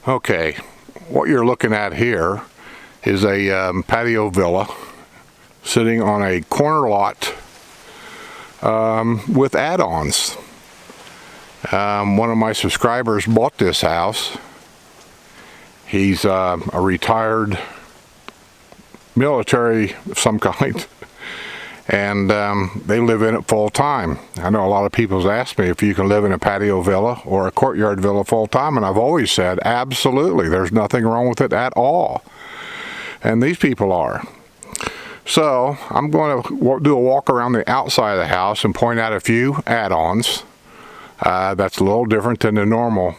Okay, what you're looking at here is a patio villa sitting on a corner lot with add-ons. One of my subscribers bought this house. He's a retired military of some kind, and they live in it full time. I know a lot of people have asked me if you can live in a patio villa or a courtyard villa full time, and I've always said absolutely, there's nothing wrong with it at all. And these people are. So I'm going to do a walk around the outside of the house and point out a few add-ons. That's a little different than the normal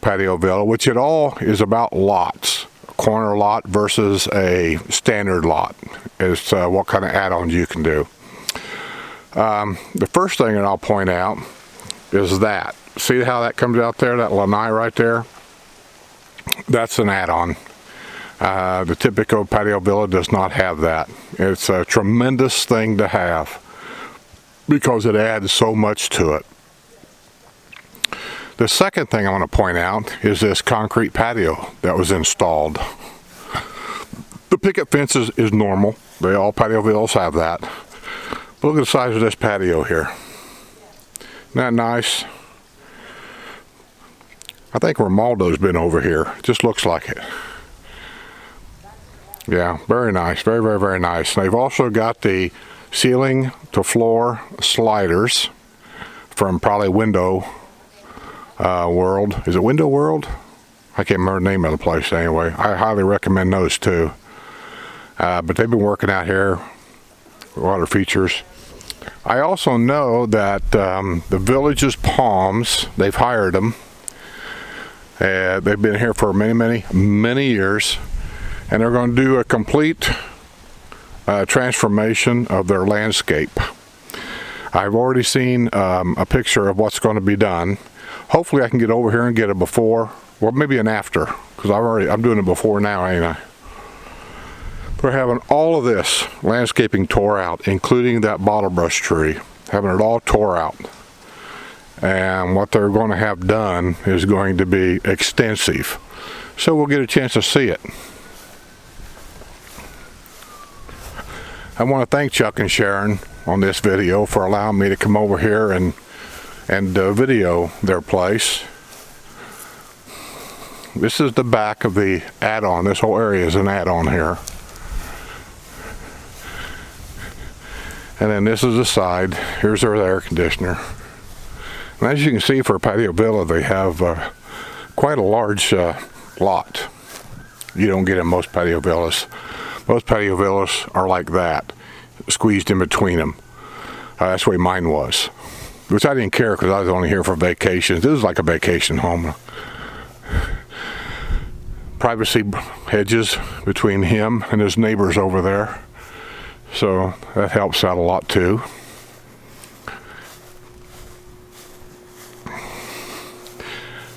patio villa, which it all is about lots. A corner lot versus a standard lot is what kind of add-ons you can do. The first thing that I'll point out is that. See how that comes out there, that Lanai right there? That's an add-on. The typical patio villa does not have that. It's a tremendous thing to have because it adds so much to it. The second thing I want to point out is this concrete patio that was installed. The picket fence is normal. All patio villas have that. But look at the size of this patio here. Isn't that nice? I think Romaldo's been over here. Just looks like it. Yeah, very nice. Very, very, very nice. They've also got the ceiling to floor sliders from probably Window World. Is it Window World? I can't remember the name of the place anyway. I highly recommend those too. But they've been working out here. Water features. I also know that the Village's Palms, they've hired them. They've been here for many years. And they're going to do a complete transformation of their landscape. I've already seen a picture of what's going to be done. Hopefully I can get over here and get a before, or maybe an after, because I'm doing it before now, ain't I? They're having all of this landscaping tore out, including that bottle brush tree, having it all tore out. And what they're going to have done is going to be extensive. So we'll get a chance to see it. I want to thank Chuck and Sharon on this video for allowing me to come over here and video their place. This is the back of the add-on. This whole area is an add-on here. And then this is the side. Here's their air conditioner. And as you can see, for a patio villa, they have quite a large lot. You don't get in most patio villas. Most patio villas are like that, squeezed in between them. That's the way mine was, which I didn't care because I was only here for vacations. This is like a vacation home. Privacy hedges between him and his neighbors over there, so that helps out a lot too.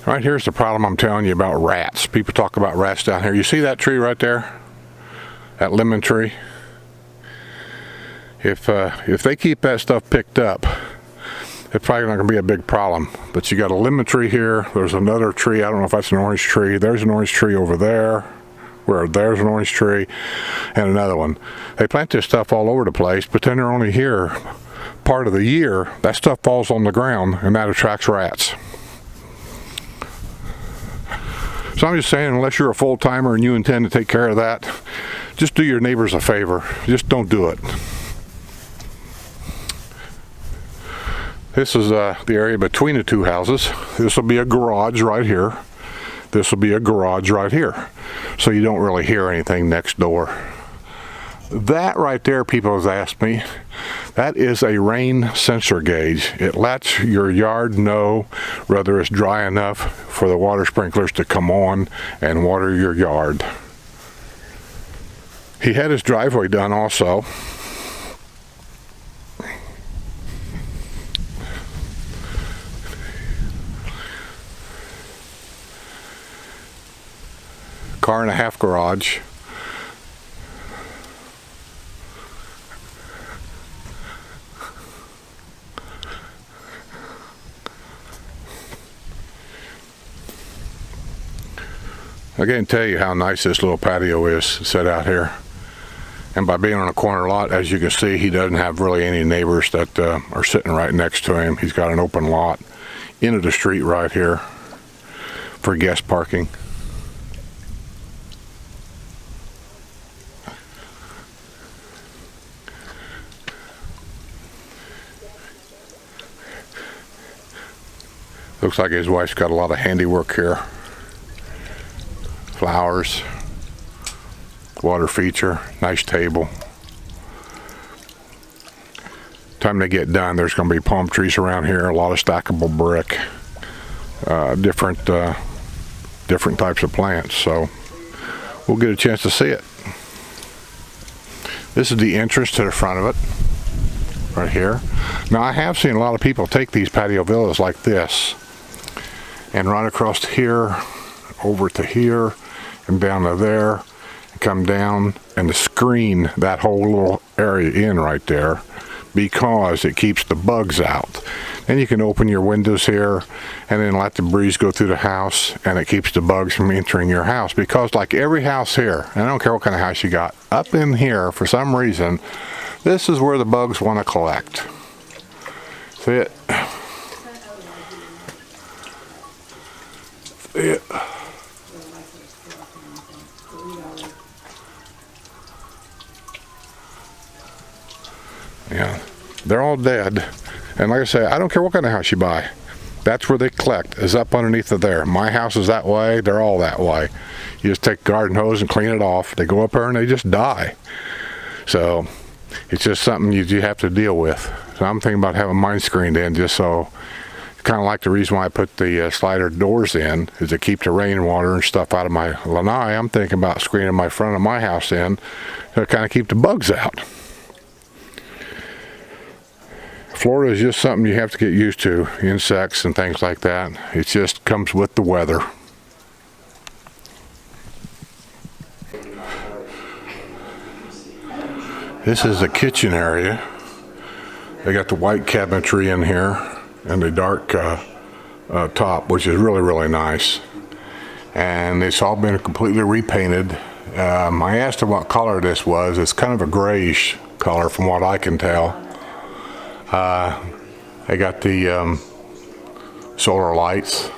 Right here's the problem I'm telling you about rats. People talk about rats down here. You see that tree right there? That lemon tree. If they keep that stuff picked up, it's probably not going to be a big problem. But you got a lemon tree here. There's another tree. I don't know if that's an orange tree. There's an orange tree over there. Where there's an orange tree, and another one. They plant this stuff all over the place, but then they're only here part of the year. That stuff falls on the ground, and that attracts rats. So I'm just saying, unless you're a full-timer and you intend to take care of that, just do your neighbors a favor. Just don't do it. This is the area between the two houses. This will be a garage right here. This will be a garage right here. So you don't really hear anything next door. That right there, people have asked me, that is a rain sensor gauge. It lets your yard know whether it's dry enough for the water sprinklers to come on and water your yard. He had his driveway done also. Car and a half garage. I can't tell you how nice this little patio is set out here. And by being on a corner lot, as you can see, he doesn't have really any neighbors that are sitting right next to him. He's got an open lot into the street right here for guest parking. Looks like his wife's got a lot of handiwork here. Flowers, water feature, nice table. Time they get done, there's going to be palm trees around here, a lot of stackable brick, different types of plants. So we'll get a chance to see it. This is the entrance to the front of it, right here. Now I have seen a lot of people take these patio villas like this and run across here, over to here, and down to there, and come down and screen that whole little area in right there because it keeps the bugs out. Then you can open your windows here and then let the breeze go through the house, and it keeps the bugs from entering your house. Because like every house here, and I don't care what kind of house you got, up in here for some reason, this is where the bugs want to collect. See it? See it? Yeah, they're all dead. And like I say, I don't care what kind of house you buy. That's where they collect, is up underneath of there. My house is that way, they're all that way. You just take garden hose and clean it off. They go up there and they just die. So it's just something you have to deal with. So I'm thinking about having mine screened in, just so, kind of like the reason why I put the slider doors in, is to keep the rainwater and stuff out of my lanai. I'm thinking about screening my front of my house in to kind of keep the bugs out. Florida is just something you have to get used to, insects and things like that. It just comes with the weather. This is the kitchen area. They got the white cabinetry in here and the dark top, which is really, really nice. And it's all been completely repainted. I asked them what color this was. It's kind of a grayish color from what I can tell. They got the solar lights.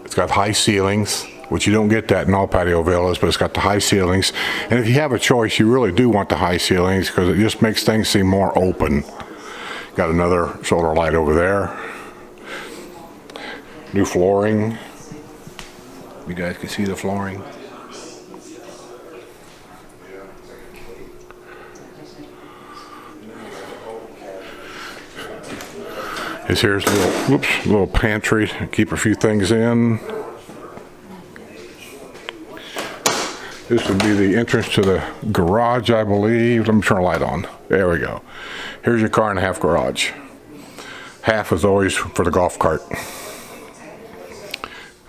It's got high ceilings, which you don't get that in all patio villas, but it's got the high ceilings. And if you have a choice, you really do want the high ceilings because it just makes things seem more open. Got another solar light over there. New flooring. You guys can see the flooring. Here's a little pantry to keep a few things in. This would be the entrance to the garage, I believe. Let me turn a light on. There we go. Here's your car and a half garage. Half is always for the golf cart.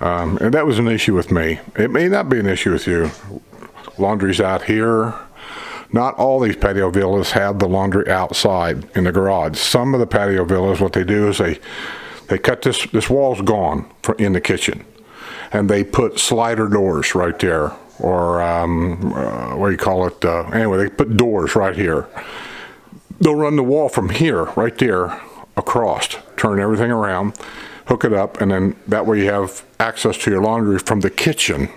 And that was an issue with me. It may not be an issue with you. Laundry's out here. Not all these patio villas have the laundry outside in the garage. Some of the patio villas, what they do is they cut this wall's gone in the kitchen, and they put slider doors right there, or what do you call it? Anyway, they put doors right here. They'll run the wall from here, right there, across, turn everything around, hook it up, and then that way you have access to your laundry from the kitchen.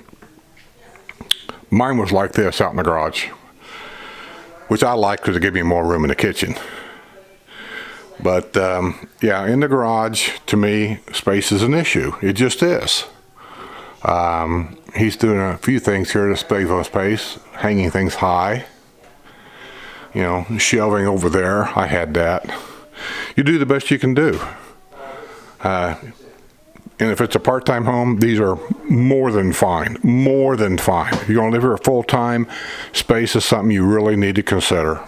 Mine was like this out in the garage, which I like because it gave me more room in the kitchen. But yeah, in the garage, to me, space is an issue. It just is. He's doing a few things here to save on space, hanging things high. You know, shelving over there, I had that. You do the best you can do. And if it's a part-time home, these are more than fine, more than fine. If you're gonna live here full-time, space is something you really need to consider.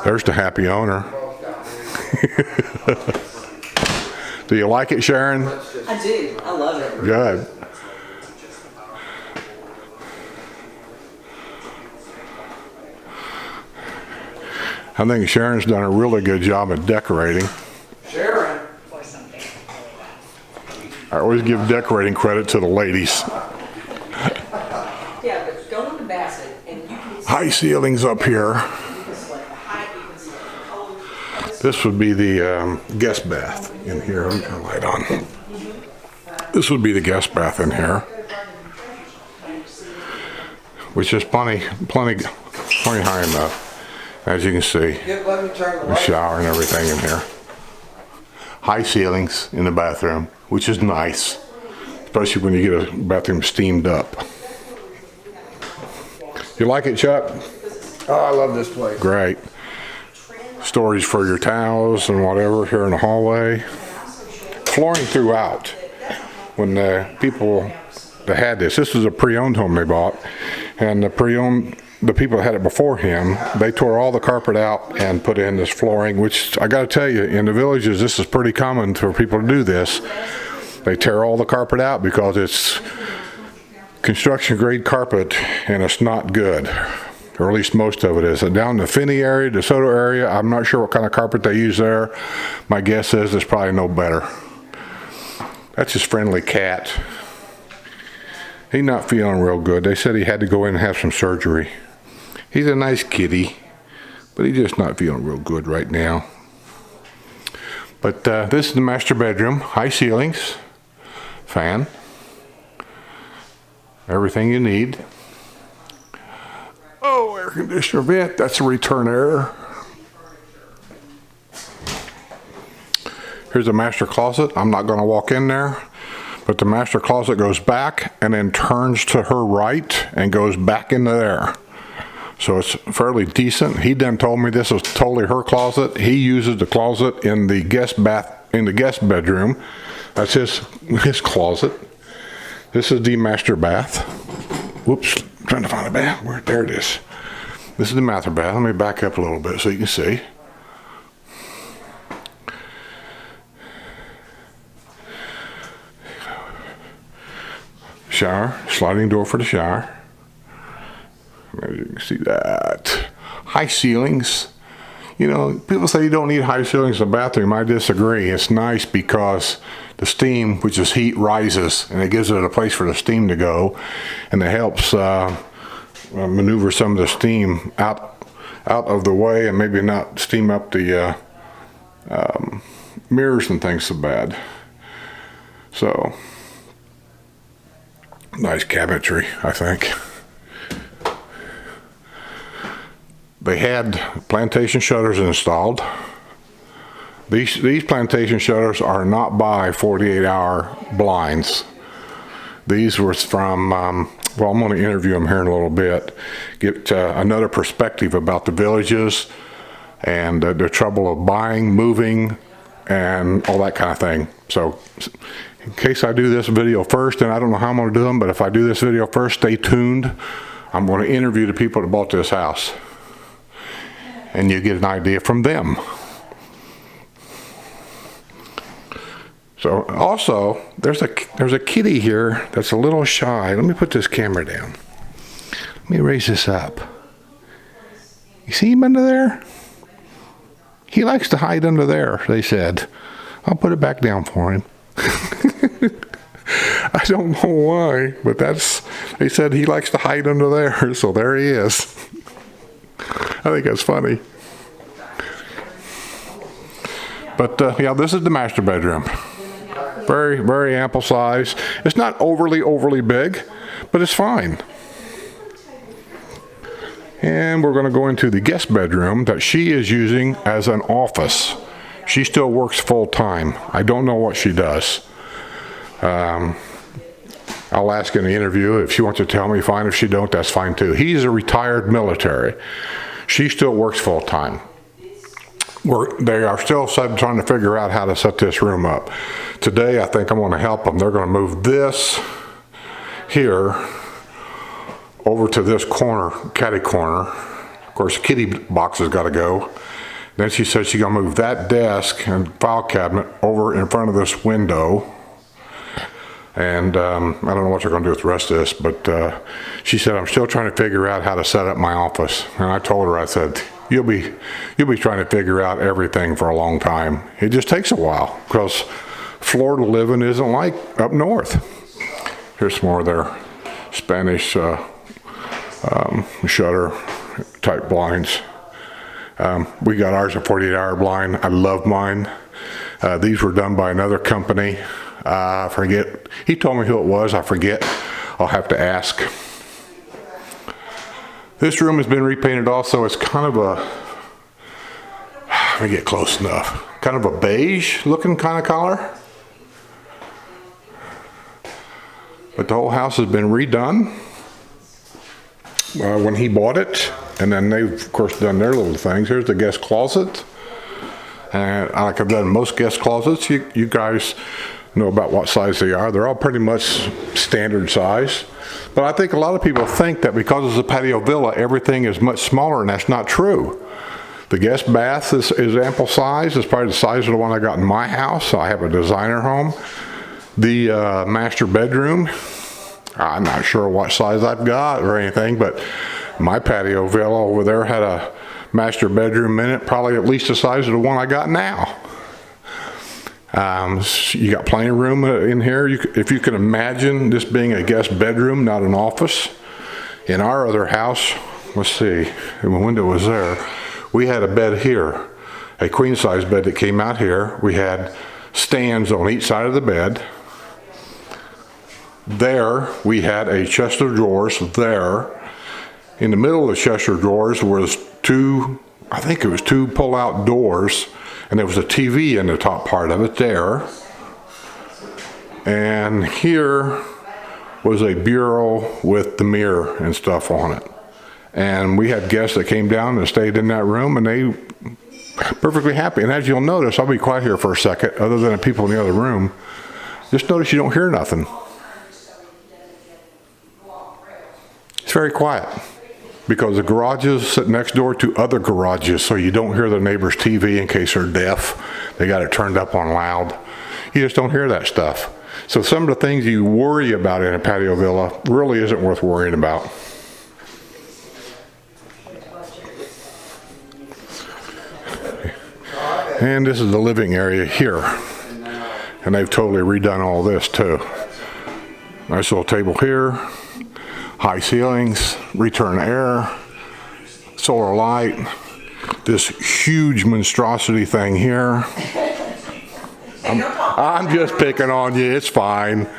There's the happy owner. Do you like it, Sharon? I do. I love it. Good. I think Sharon's done a really good job at decorating. Sharon. I always give decorating credit to the ladies. Yeah, but go in the basket and you can see High ceilings up here. the height, you can see the colors. This would be the guest bath in here. Let me turn the light on. This would be the guest bath in here, which is plenty high enough, as you can see. Let me turn the The shower and everything in here. High ceilings in the bathroom, which is nice, especially when you get a bathroom steamed up. You like it, Chuck? Oh, I love this place. Great. Storage for your towels and whatever here in the hallway. Flooring throughout. When the people that had this was a pre-owned home they bought, and the people that had it before him, they tore all the carpet out and put in this flooring, which I got to tell you, in the villages, this is pretty common for people to do this. They tear all the carpet out because it's construction grade carpet and it's not good, or at least most of it is. And down in the Finney area, DeSoto area, I'm not sure what kind of carpet they use there. My guess is it's probably no better. That's his friendly cat. He's not feeling real good. They said he had to go in and have some surgery. He's a nice kitty, but he's just not feeling real good right now. But this is the master bedroom. High ceilings, fan, everything you need. Oh, air conditioner vent, that's a return air. Here's a master closet. I'm not going to walk in there, but the master closet goes back and then turns to her right and goes back into there. So it's fairly decent. He done told me this was totally her closet. He uses the closet in the guest bedroom. That's his closet. This is the master bath. Whoops, I'm trying to find a bath. There it is. This is the master bath. Let me back up a little bit so you can see. Shower, sliding door for the shower. As you can see that. High ceilings. You know, people say you don't need high ceilings in the bathroom. I disagree. It's nice because the steam, which is heat, rises, and it gives it a place for the steam to go, and it helps maneuver some of the steam out of the way, and maybe not steam up the mirrors and things so bad. So, nice cabinetry, I think. They had plantation shutters installed. These plantation shutters are not by 48-hour blinds. These were from, well, I'm going to interview them here in a little bit, get another perspective about the villages and the trouble of buying, moving, and all that kind of thing. So in case I do this video first, and I don't know how I'm going to do them, but if I do this video first, stay tuned. I'm going to interview the people that bought this house, and you get an idea from them. So also, there's a kitty here that's a little shy. Let me put this camera down. Let me raise this up. You see him under there? He likes to hide under there, they said. I'll put it back down for him. I don't know why, but they said he likes to hide under there, so there he is. I think that's funny. But yeah, this is the master bedroom. Very, very ample size. It's not overly big, but it's fine. And we're going to go into the guest bedroom that she is using as an office. She still works full time. I don't know what she does. I'll ask in the interview. If she wants to tell me, fine. If she don't, that's fine too. He's a retired military. She still works full time. They are still trying to figure out how to set this room up. Today, I think I'm going to help them. They're going to move this here over to this corner, caddy corner. Of course, the kitty box has got to go. Then she said she's going to move that desk and file cabinet over in front of this window. And I don't know what they're going to do with the rest of this, but she said, I'm still trying to figure out how to set up my office. And I told her, I said, you'll be trying to figure out everything for a long time. It just takes a while because Florida living isn't like up north. Here's some more of their Spanish shutter type blinds. We got ours a 48-hour blind. I love mine. These were done by another company. I forget. He told me who it was. I forget. I'll have to ask. This room has been repainted also. It's kind of a, let me get close enough, kind of a beige looking kind of color. But the whole house has been redone when he bought it. And then they've, of course, done their little things. Here's the guest closet. And like I've done most guest closets, you guys know about what size they are. They're all pretty much standard size. But I think a lot of people think that because it's a patio villa, everything is much smaller, and that's not true. The guest bath is ample size. It's probably the size of the one I got in my house. I have a designer home. The master bedroom, I'm not sure what size I've got or anything, but my patio villa over there had a master bedroom in it, probably at least the size of the one I got now. You got plenty of room in here. If you can imagine this being a guest bedroom, not an office. In our other house, let's see, the window was there. We had a bed here, a queen size bed that came out here. We had stands on each side of the bed. There, we had a chest of drawers there. In the middle of the chest of drawers was two pull-out doors, and there was a TV in the top part of it there. And here was a bureau with the mirror and stuff on it. And we had guests that came down and stayed in that room, and they perfectly happy. And as you'll notice, I'll be quiet here for a second, other than the people in the other room. Just notice you don't hear nothing. It's very quiet because the garages sit next door to other garages, so you don't hear the neighbor's TV in case they're deaf. They got it turned up on loud. You just don't hear that stuff. So some of the things you worry about in a patio villa really isn't worth worrying about. And this is the living area here. And they've totally redone all this too. Nice little table here, high ceilings, return air, solar light, this huge monstrosity thing here. I'm just picking on you, it's fine.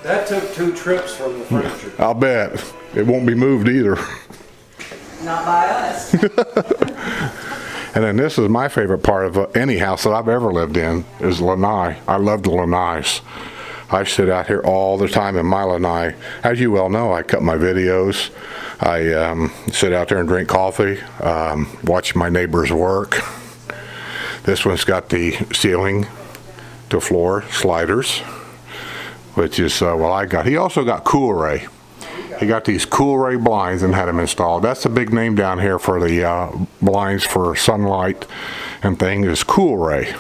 That took 2 trips from the furniture. I'll bet. It won't be moved either. Not by us. And then this is my favorite part of any house that I've ever lived in, is Lanai. I love the Lanais. I sit out here all the time in my Lanai. As you well know, I cut my videos. I sit out there and drink coffee, watch my neighbors work. This one's got the ceiling to floor sliders, which is what I got. He also got Cool Ray. He got these Cool Ray blinds and had them installed. That's the big name down here for the blinds for sunlight and things, is Cool Ray.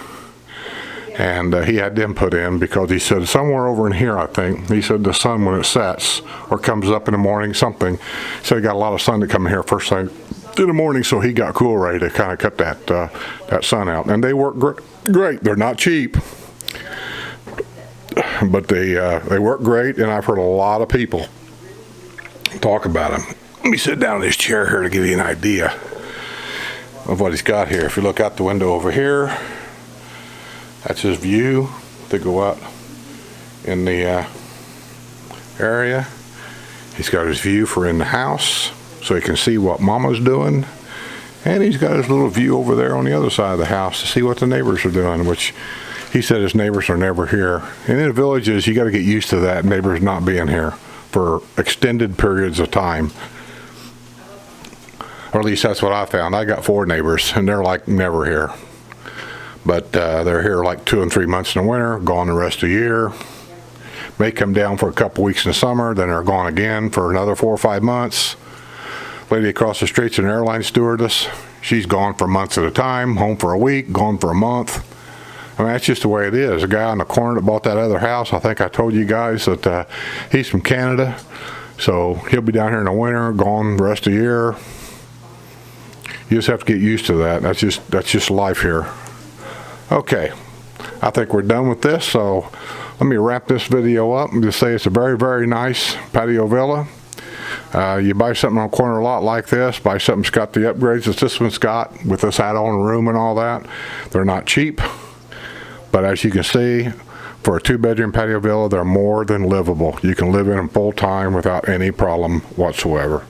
And he had them put in because he said somewhere over in here, I think, he said the sun when it sets or comes up in the morning, something. He said he got a lot of sun to come in here first thing in the morning, so he got Cool Ray to kind of cut that sun out. And they work great. They're not cheap, but they work great, and I've heard a lot of people talk about them. Let me sit down in this chair here to give you an idea of what he's got here. If you look out the window over here, that's his view to go out in the area. He's got his view for in the house, so he can see what Mama's doing. And he's got his little view over there on the other side of the house to see what the neighbors are doing, which he said his neighbors are never here. And in the villages, you got to get used to that, neighbors not being here for extended periods of time. Or at least that's what I found. I got 4 neighbors, and they're like never here. But they're here like 2 and 3 months in the winter, gone the rest of the year. May come down for a couple weeks in the summer, then they're gone again for another 4 or 5 months. Lady across the street's an airline stewardess. She's gone for months at a time, home for a week, gone for a month. I mean, that's just the way it is. A guy on the corner that bought that other house, I think I told you guys that he's from Canada. So he'll be down here in the winter, gone the rest of the year. You just have to get used to that. That's just life here. Okay, I think we're done with this, so let me wrap this video up and just say it's a very, very nice patio villa. You buy something on a corner lot like this, buy something that's got the upgrades that this one's got with this add-on room and all that. They're not cheap, but as you can see, for a 2-bedroom patio villa, they're more than livable. You can live in them full time without any problem whatsoever.